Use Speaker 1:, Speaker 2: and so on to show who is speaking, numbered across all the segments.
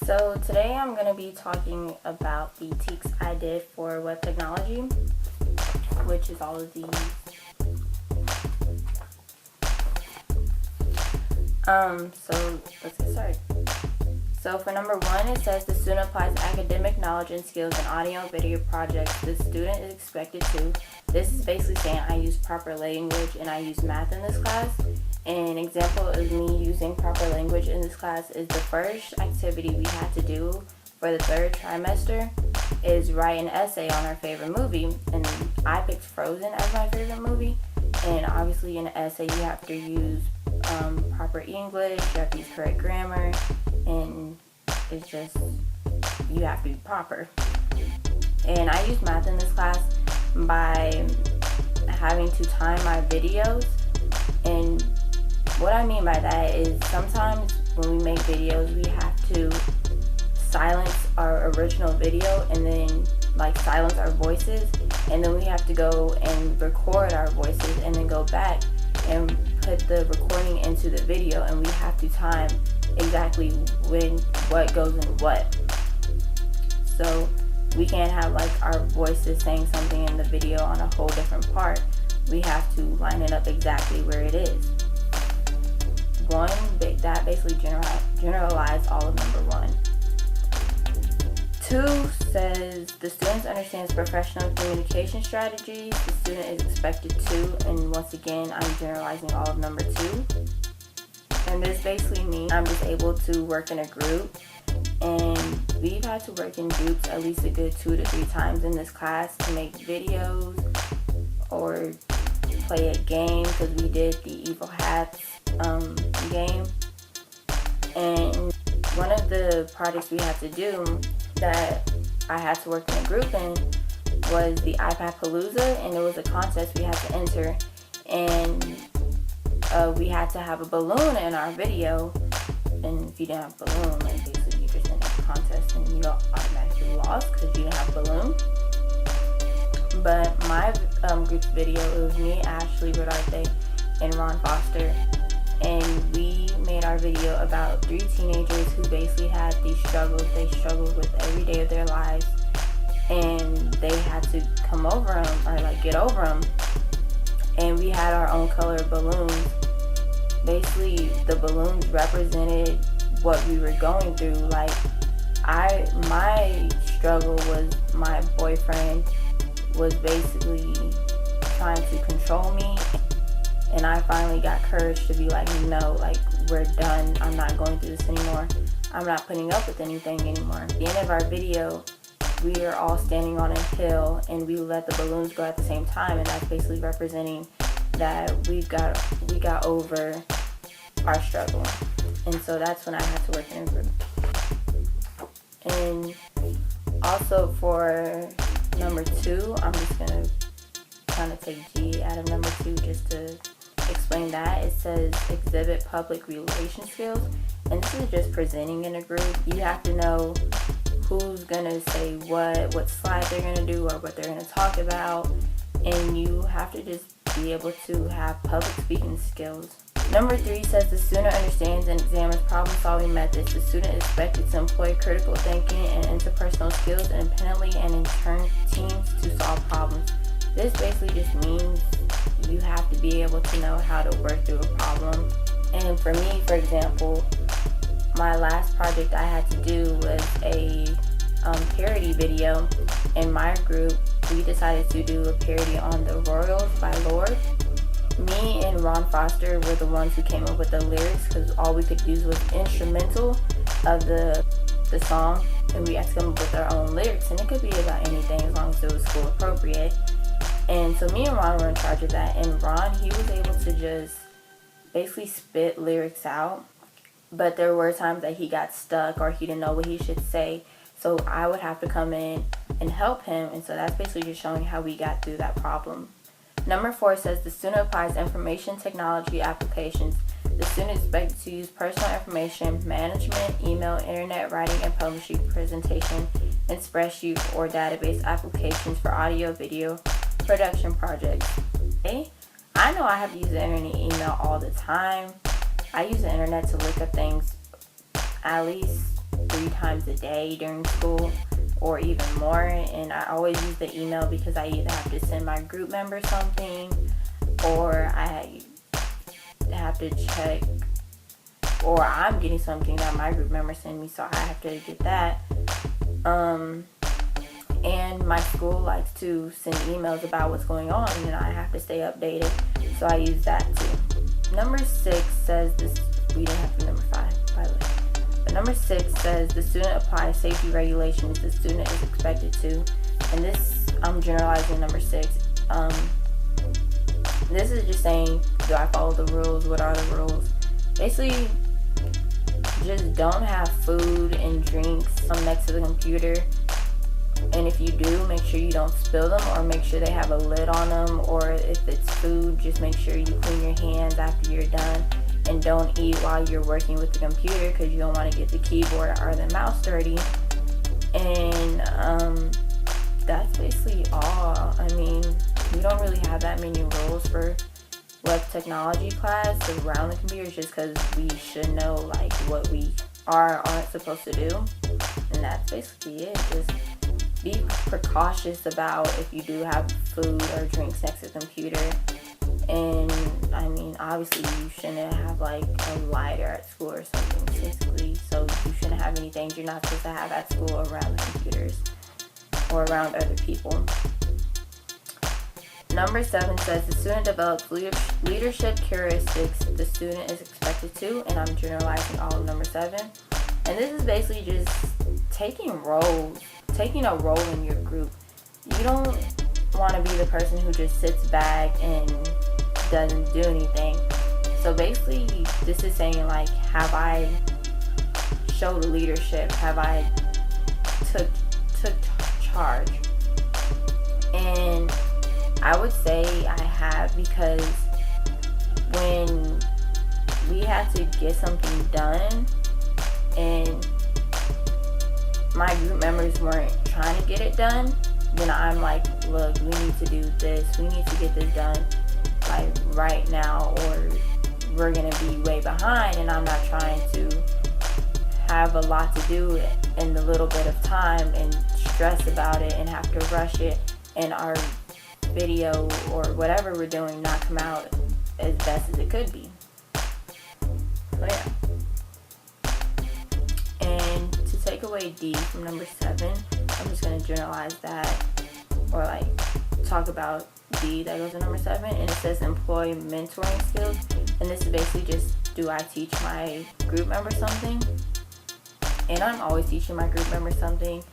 Speaker 1: So today I'm going to be talking about the TEKS I did for web technology, which is all of these. So let's get started. So for number 1, it says the student applies academic knowledge and skills in audio and video projects the student is expected to. This is basically saying I use proper language and I use math in this class. An example of me using proper language in this class is the first activity we had to do for the 3rd trimester is write an essay on our favorite movie. And I picked Frozen as my favorite movie. And obviously in an essay you have to use proper English, you have to use correct grammar, and it's just, you have to be proper. And I use math in this class by having to time my videos. And what I mean by that is sometimes when we make videos we have to silence our original video and then silence our voices, and then we have to go and record our voices and then go back and put the recording into the video, and we have to time exactly when what goes in what. So we can't have our voices saying something in the video on a whole different part. We have to line it up exactly where it is. That basically generalized all of number 1. 2 says the student understands professional communication strategies. The student is expected to, and once again I'm generalizing all of number 2. And this basically means I'm just able to work in a group, and we've had to work in groups at least a good 2 to 3 times in this class to make videos or play a game, because we did the Evil Hats game. And one of the projects we had to do that I had to work in a group in was the iPad Palooza, and it was a contest we had to enter, and we had to have a balloon in our video. And if you didn't have a balloon, basically you just entered the contest and you automatically lost because you didn't have a balloon. But my group's video, it was me, Ashley, Rodarte, and Ron Foster, and we made our video about 3 teenagers who basically had these struggles. They struggled with every day of their lives, and they had to come over them or get over them. And we had our own color balloons. Basically, the balloons represented what we were going through. My struggle was my boyfriend was basically trying to control me, and I finally got courage to be no, we're done. I'm not going through this anymore. I'm not putting up with anything anymore. At the end of our video, we are all standing on a hill, and we let the balloons go at the same time, and that's basically representing that we got over our struggle. And so that's when I had to work in a group. And also for number 2, I'm just going to kind of take G out of number 2 just to explain that. It says exhibit public relation skills, and this is just presenting in a group. You have to know who's going to say what slide they're going to do or what they're going to talk about, and you have to just be able to have public speaking skills. Number 3 says the student understands and examines problem-solving methods. The student is expected to employ critical thinking and interpersonal skills independently and in teams to solve problems. This basically just means you have to be able to know how to work through a problem. And for me, for example, my last project I had to do was a parody video. In my group, we decided to do a parody on The Royals by Lorde. Me and Ron Foster were the ones who came up with the lyrics, because all we could use was instrumental of the song, and we had to come up with our own lyrics, and it could be about anything as long as it was school appropriate. And so me and Ron were in charge of that, and Ron, he was able to just basically spit lyrics out, but there were times that he got stuck or he didn't know what he should say, so I would have to come in and help him. And so that's basically just showing how we got through that problem. Number 4 says the student applies information technology applications. The student is expected to use personal information management, email, internet, writing, and publishing, presentation, and spreadsheet or database applications for audio, video, production projects. Okay? I know I have to use the internet and email all the time. I use the internet to look up things at least 3 times a day during school or even more. And I always use the email because I either have to send my group member something, or I have to check, or I'm getting something that my group member sent me, so I have to get that. And my school likes to send emails about what's going on, and I have to stay updated, so I use that too. Number 6 says this. We didn't have to number 5, by the way. But number 6 says the student applies safety regulations the student is expected to. And this, I'm generalizing number 6. This is just saying, do I follow the rules? What are the rules? Basically, just don't have food and drinks next to the computer. And if you do, make sure you don't spill them, or make sure they have a lid on them. Or if it's food, just make sure you clean your hands after you're done. And don't eat while you're working with the computer, because you don't want to get the keyboard or the mouse dirty. And that's basically all. I mean, we don't really have that many rules for web technology class around the computers, just because we should know like what we aren't supposed to do. And that's basically it. Just be precautious about if you do have food or drinks next to the computer. And I mean, obviously you shouldn't have like a lighter at school or something, basically. So you shouldn't have anything you're not supposed to have at school around the computers or around other people. Number 7 says the student develops leadership characteristics the student is expected to, and I'm generalizing all of number 7. And this is basically just taking a role in your group. You don't want to be the person who just sits back and doesn't do anything. So basically, this is saying like, have I showed leadership? Have I took charge? And I would say I have, because when we had to get something done and my group members weren't trying to get it done, then I'm like, look, we need to do this. We need to get this done like right now, or we're going to be way behind, and I'm not trying to have a lot to do in the little bit of time and stress about it and have to rush it, and our video or whatever we're doing not come out as best as it could be. So yeah. And to take away D from number 7, I'm just going to generalize that, or like talk about D that goes to number 7, and it says employ mentoring skills. And this is basically just, do I teach my group member something? And I'm always teaching my group member something,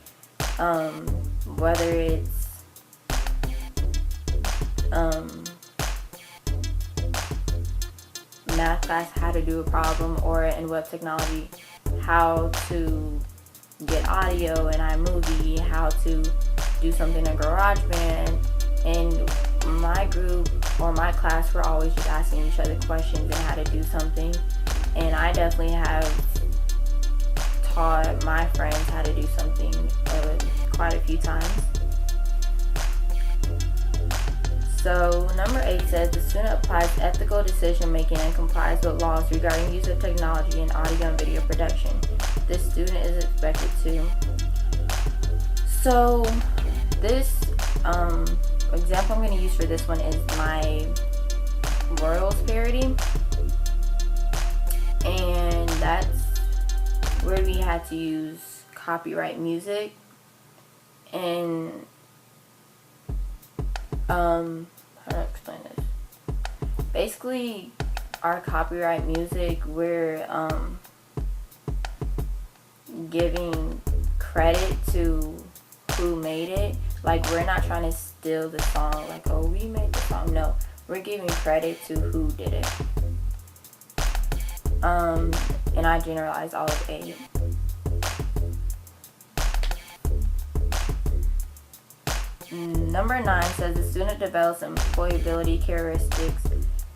Speaker 1: whether it's math class, how to do a problem, or in web technology, how to get audio in iMovie, how to do something in GarageBand. And my group or my class, we're always just asking each other questions and how to do something. And I definitely have taught my friends how to do something quite a few times. So number 8 says the student applies ethical decision making and complies with laws regarding use of technology in audio and video production. This student is expected to. So this example I'm going to use for this one is my Royals parody, and that's where we had to use copyright music. And how do I explain this? Basically, our copyright music, we're giving credit to who made it. Like, we're not trying to steal the song, like, oh, we made the song. No, we're giving credit to who did it. And I generalize all of 8. Number 9 says the student develops employability characteristics,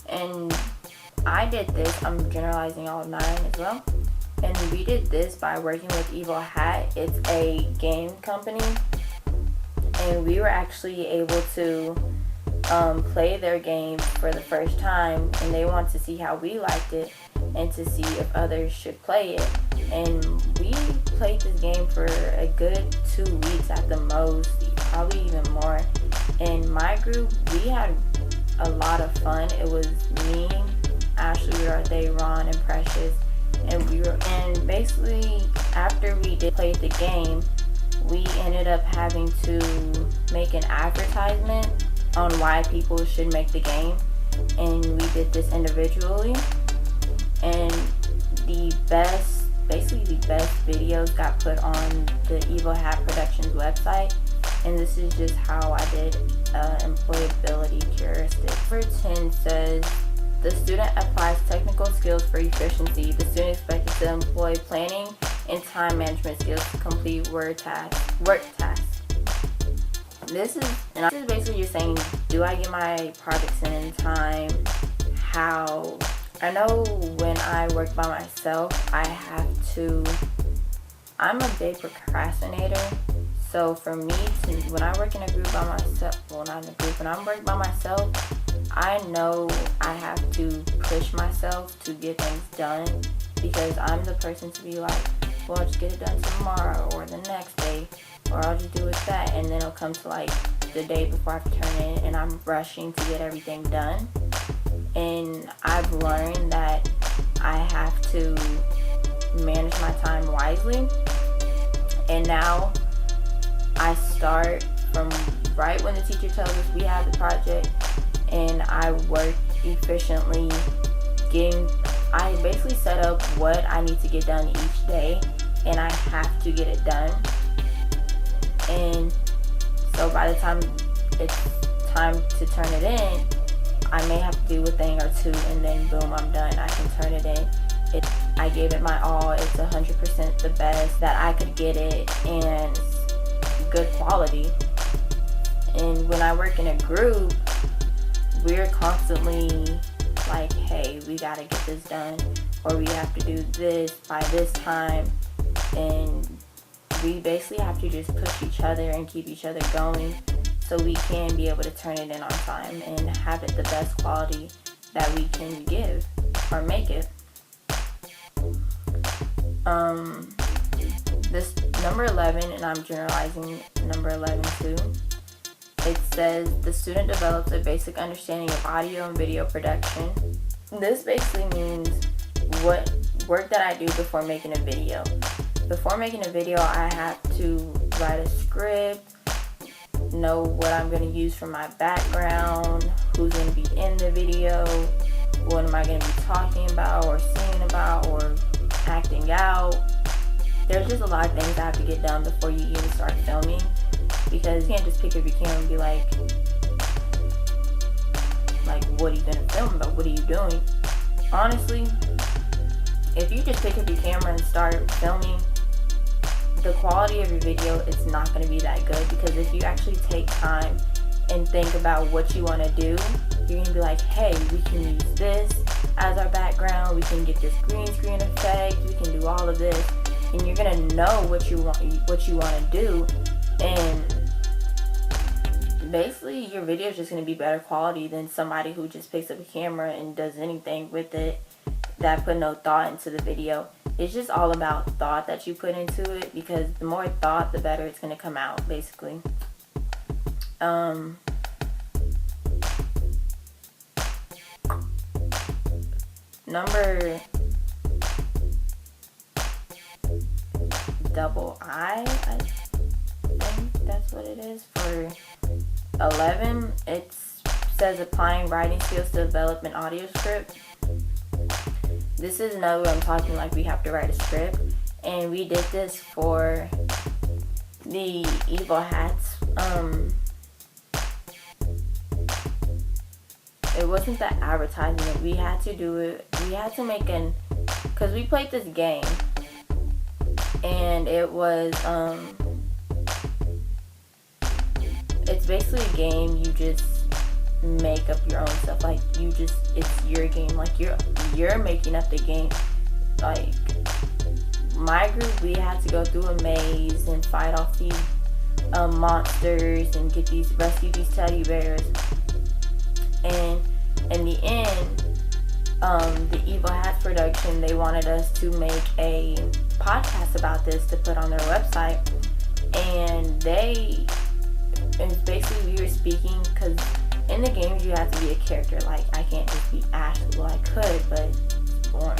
Speaker 1: and I did this, I'm generalizing all 9 as well, and we did this by working with Evil Hat. It's a game company, and we were actually able to play their game for the first time, and they want to see how we liked it and to see if others should play it. and we played this game for a good 2 weeks at the most, probably even more. In my group, we had a lot of fun. It was me, Ashley, Ron, and Precious, and basically after we did play the game, we ended up having to make an advertisement on why people should make the game, and we did this individually, and the best videos got put on the Evil Hat Productions website, and this is just how I did employability heuristic. Number 10 says, the student applies technical skills for efficiency. The student is expected to employ planning and time management skills to complete work tasks. This is basically just saying, do I get my projects in time? How? I know when I work by myself, I'm a big procrastinator. So for me, when I work in a group by myself, when I'm working by myself, I know I have to push myself to get things done, because I'm the person to be like, well, I'll just get it done tomorrow or the next day, or I'll just do it that, and then it'll come to like the day before I have to turn in, and I'm rushing to get everything done. And I've learned that I have to manage my time wisely, and now I start from right when the teacher tells us we have the project, and I work efficiently. I basically set up what I need to get done each day, and I have to get it done. And so by the time it's time to turn it in, I may have to do a thing or two, and then boom, I'm done. I can turn it in. I gave it my all. It's 100% the best that I could get it, and good quality. And when I work in a group, we're constantly like, hey, we gotta get this done, or we have to do this by this time, and we basically have to just push each other and keep each other going so we can be able to turn it in on time and have it the best quality that we can give or make it. This number 11, and I'm generalizing number 11 too. It says the student develops a basic understanding of audio and video production. This basically means what work that I do before making a video. Before making a video, I have to write a script, know what I'm going to use for my background, who's going to be in the video, what am I going to be talking about or singing about or acting out. There's just a lot of things I have to get done before you even start filming, because you can't just pick up your camera and be like, what are you going to film about? What are you doing? Honestly, if you just pick up your camera and start filming, the quality of your video, it's not going to be that good, because if you actually take time and think about what you want to do, you're going to be like, hey, we can use this as our background, we can get this green screen effect, we can do all of this, and you're going to know what you want to do, and basically your video is just going to be better quality than somebody who just picks up a camera and does anything with it that put no thought into the video. It's just all about thought that you put into it, because the more thought, the better it's going to come out, basically. Number I think that's what it is. For 11, it says applying writing skills to develop an audio script. This is another one I'm talking like we have to write a script, and we did this for the Evil Hats. It wasn't the advertisement. We had to do it. We had to make because we played this game, and it was it's basically a game. You just make up your own stuff. Like it's your game. Like you're making up the game. Like my group, we had to go through a maze and fight off these monsters and rescue these teddy bears. And in the end, the Evil Hats production, they wanted us to make a podcast about this to put on their website. And basically we were speaking, because in the games you have to be a character. Like, I can't just be Ashley. Well, I could, but it's boring.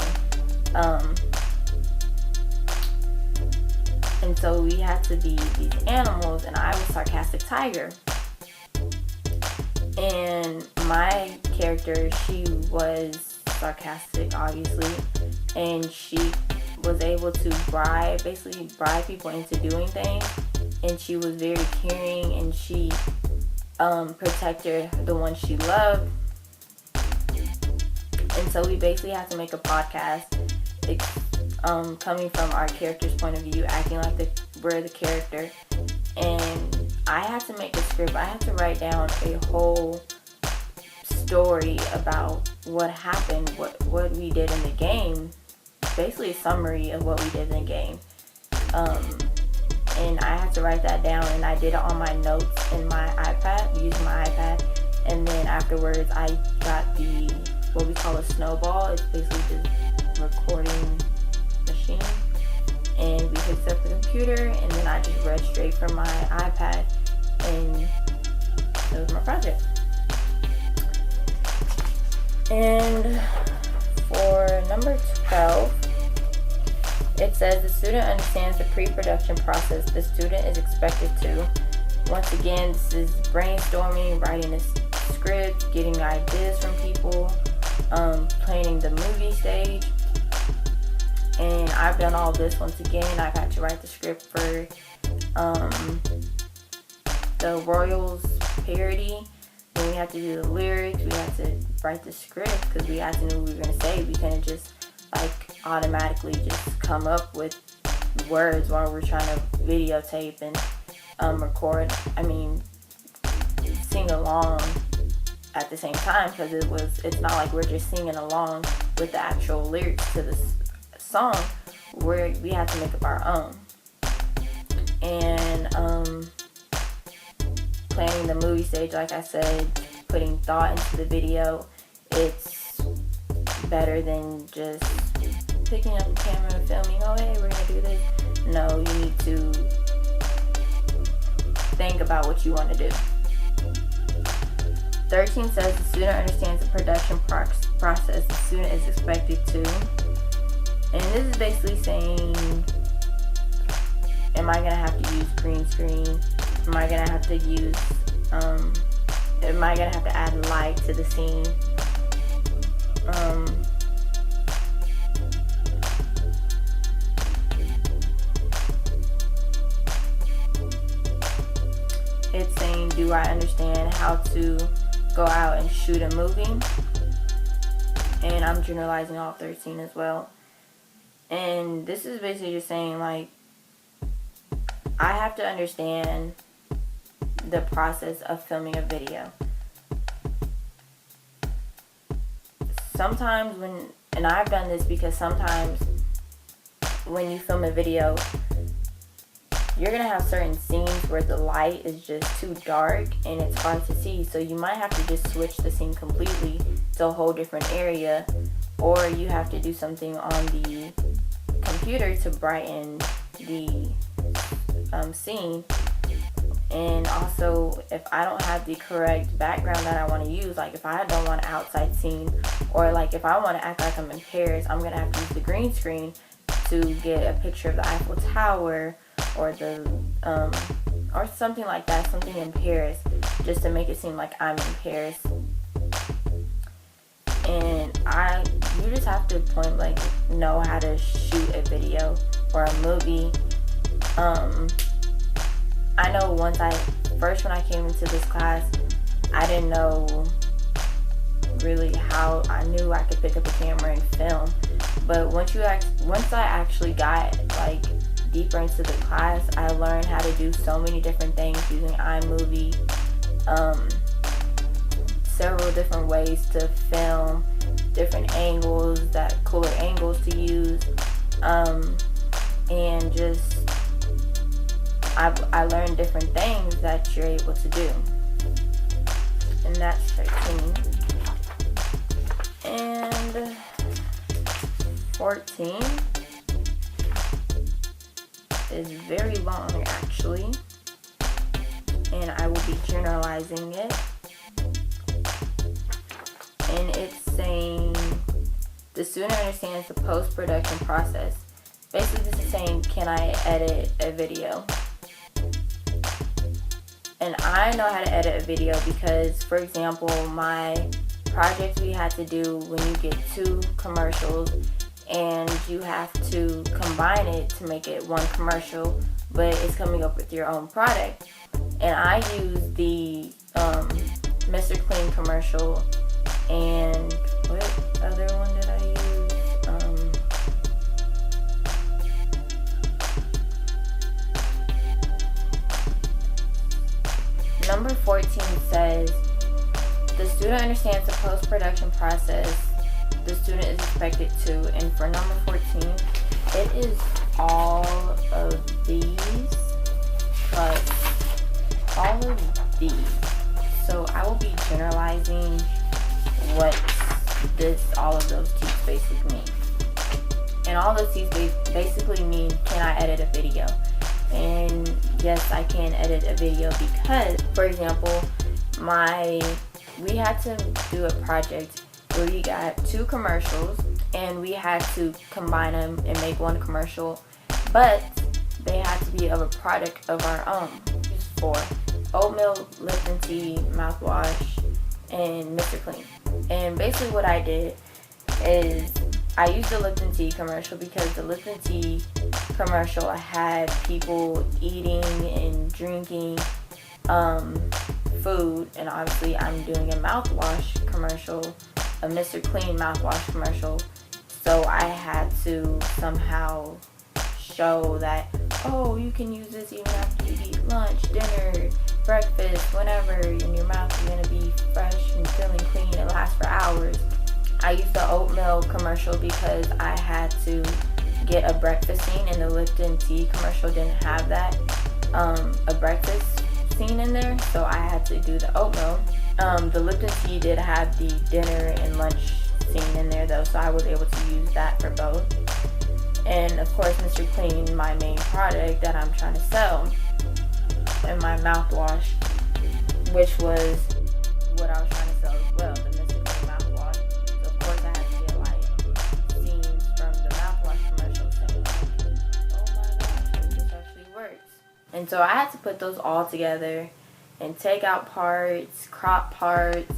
Speaker 1: And so we had to be these animals, and I was Sarcastic Tiger. And my character, she was sarcastic, obviously, and she was able to bribe people into doing things. And she was very caring, and she protected the one she loved. And so we basically had to make a podcast coming from our character's point of view, acting like we're the character. And I had to make a script. I had to write down a whole story about what happened, what we did in the game. Basically a summary of what we did in the game. And I had to write that down, and I did it on my notes in my iPad, using my iPad. And then afterwards I got what we call a snowball. It's basically just recording machine, and we hooked up the computer, and then I just read straight from my iPad, and that was my project. And for number 12, it says the student understands the pre-production process the student is expected to. Once again, this is brainstorming, writing a script, getting ideas from people, planning the movie stage. And I've done all this. Once again, I got to write the script for the Royals parody. When we had to do the lyrics, we had to write the script, because we had to know what we were going to say. We couldn't just automatically just come up with words while we're trying to videotape and record. Sing along at the same time, because it's not like we're just singing along with the actual lyrics to the song. We had to make up our own. And planning the movie stage, like I said, putting thought into the video. It's better than just picking up the camera and filming, oh hey, we're gonna do this. No, you need to think about what you want to do. 13 says the student understands the production process the student is expected to. And this is basically saying, am I going to have to use green screen? Am I going to have to use, am I going to have to add light to the scene? It's saying, do I understand how to go out and shoot a movie? And I'm generalizing all 13 as well. And this is basically just saying, like, I have to understand the process of filming a video. Sometimes and I've done this because sometimes when you film a video, you're going to have certain scenes where the light is just too dark and it's hard to see. So you might have to just switch the scene completely to a whole different area. Or you have to do something on the computer to brighten the scene. And also, if I don't have the correct background that I want to use, like if I don't want an outside scene, or like if I want to act like I'm in Paris, I'm going to have to use the green screen to get a picture of the Eiffel Tower, or or something like that, something in Paris, just to make it seem like I'm in Paris. And you just have to point blank know how to shoot a video or a movie. I know when I came into this class, I didn't know really how. I knew I could pick up a camera and film, but once I actually got like deeper into the class, I learned how to do so many different things using iMovie, several different ways to film, different angles, cooler angles to use, and just I learned different things that you're able to do. And that's 13. And 14 is very long actually, and I will be generalizing it. And it's saying the student understands the post-production process. Basically this is saying, can I edit a video? And I know how to edit a video because, for example, my project we had to do when you get 2 commercials and you have to combine it to make it one commercial, but it's coming up with your own product. And I used the Mr. Clean commercial, and what other one did I use? Number 14 says, the student understands the post-production process. The student is expected to. And for number 14, it is all of these plus all of these. So I will be generalizing what all of those T's basically mean. And all those T's basically mean, can I edit a video? And yes, I can edit a video because, for example, we had to do a project where we got 2 commercials and we had to combine them and make one commercial, but they had to be of a product of our own. For oatmeal, Lipton tea, mouthwash, and Mr. Clean. And basically what I did is I used the Lipton tea commercial because the Lipton tea commercial had people eating and drinking food, and obviously I'm doing a mouthwash commercial, a Mr. Clean mouthwash commercial, so I had to somehow show that, oh, you can use this even after you eat lunch, dinner, breakfast, whenever, and your mouth is going to be fresh and feeling clean. It lasts for hours. I used the oatmeal commercial because I had to get a breakfast scene, and the Lipton tea commercial didn't have that, a breakfast scene in there, so I had to do the oatmeal. The Lipton tea did have the dinner and lunch scene in there though, so I was able to use that for both. And of course, Mr. Clean, my main product that I'm trying to sell, and my mouthwash, which was what I was trying to sell as well, the Mr. Clean mouthwash. So of course I had to get like scenes from the mouthwash commercial saying like, oh my gosh, this actually works. And so I had to put those all together and take out parts, crop parts.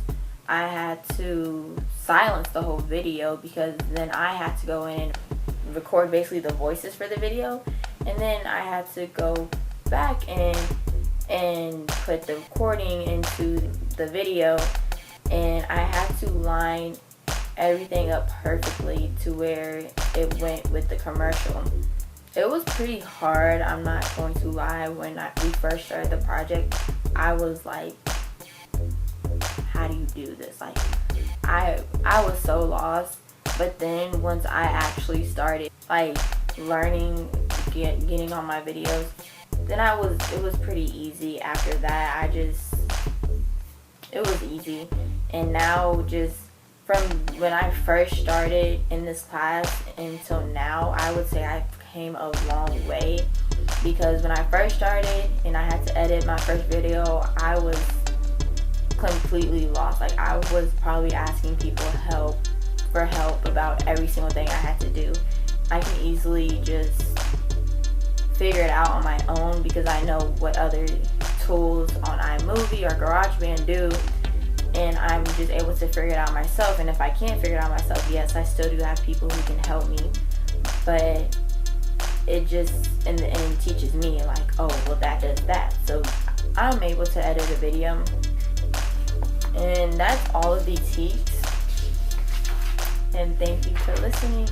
Speaker 1: I had to silence the whole video because then I had to go in and record basically the voices for the video, and then I had to go back and put the recording into the video, and I had to line everything up perfectly to where it went with the commercial. It was pretty hard, I'm not going to lie. When we first started the project, I was like, how do you do this? Like, I was so lost. But then once I actually started like learning, getting on my videos, then it was pretty easy after that. It was easy. And now, just from when I first started in this class until now, I would say I came a long way, because when I first started and I had to edit my first video, I was completely lost. Like, I was probably asking people for help about every single thing I had to do. I can easily just figure it out on my own because I know what other tools on iMovie or GarageBand do, and I'm just able to figure it out myself. And if I can't figure it out myself, yes, I still do have people who can help me, but it just in the end teaches me like, oh, well, that does that, so I'm able to edit a video. And that's all of the TEKS. And thank you for listening.